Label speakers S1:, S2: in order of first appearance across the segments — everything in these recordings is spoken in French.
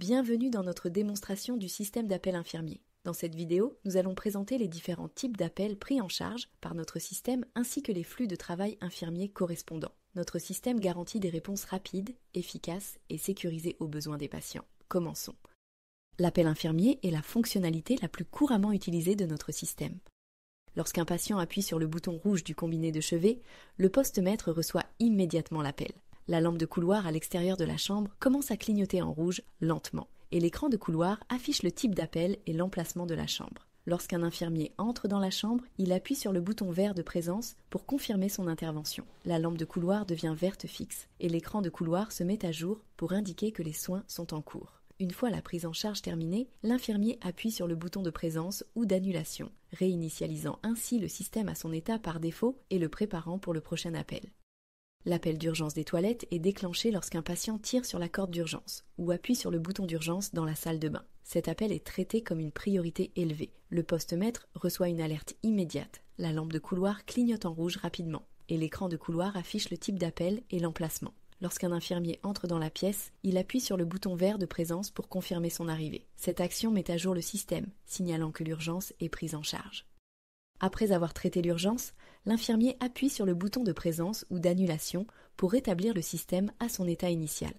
S1: Bienvenue dans notre démonstration du système d'appel infirmier. Dans cette vidéo, nous allons présenter les différents types d'appels pris en charge par notre système ainsi que les flux de travail infirmiers correspondants. Notre système garantit des réponses rapides, efficaces et sécurisées aux besoins des patients. Commençons. L'appel infirmier est la fonctionnalité la plus couramment utilisée de notre système. Lorsqu'un patient appuie sur le bouton rouge du combiné de chevet, le poste-maître reçoit immédiatement l'appel. La lampe de couloir à l'extérieur de la chambre commence à clignoter en rouge lentement et l'écran de couloir affiche le type d'appel et l'emplacement de la chambre. Lorsqu'un infirmier entre dans la chambre, il appuie sur le bouton vert de présence pour confirmer son intervention. La lampe de couloir devient verte fixe et l'écran de couloir se met à jour pour indiquer que les soins sont en cours. Une fois la prise en charge terminée, l'infirmier appuie sur le bouton de présence ou d'annulation, réinitialisant ainsi le système à son état par défaut et le préparant pour le prochain appel. L'appel d'urgence des toilettes est déclenché lorsqu'un patient tire sur la corde d'urgence ou appuie sur le bouton d'urgence dans la salle de bain. Cet appel est traité comme une priorité élevée. Le poste-maître reçoit une alerte immédiate. La lampe de couloir clignote en rouge rapidement et l'écran de couloir affiche le type d'appel et l'emplacement. Lorsqu'un infirmier entre dans la pièce, il appuie sur le bouton vert de présence pour confirmer son arrivée. Cette action met à jour le système, signalant que l'urgence est prise en charge. Après avoir traité l'urgence, l'infirmier appuie sur le bouton de présence ou d'annulation pour rétablir le système à son état initial.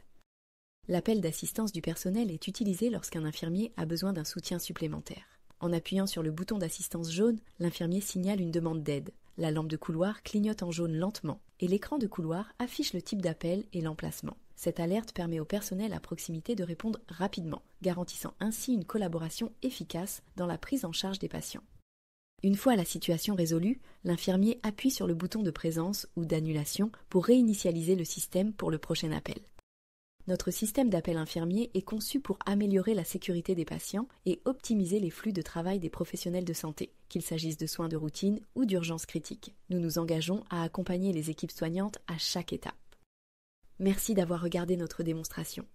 S1: L'appel d'assistance du personnel est utilisé lorsqu'un infirmier a besoin d'un soutien supplémentaire. En appuyant sur le bouton d'assistance jaune, l'infirmier signale une demande d'aide. La lampe de couloir clignote en jaune lentement et l'écran de couloir affiche le type d'appel et l'emplacement. Cette alerte permet au personnel à proximité de répondre rapidement, garantissant ainsi une collaboration efficace dans la prise en charge des patients. Une fois la situation résolue, l'infirmier appuie sur le bouton de présence ou d'annulation pour réinitialiser le système pour le prochain appel. Notre système d'appel infirmier est conçu pour améliorer la sécurité des patients et optimiser les flux de travail des professionnels de santé, qu'il s'agisse de soins de routine ou d'urgences critiques. Nous nous engageons à accompagner les équipes soignantes à chaque étape. Merci d'avoir regardé notre démonstration.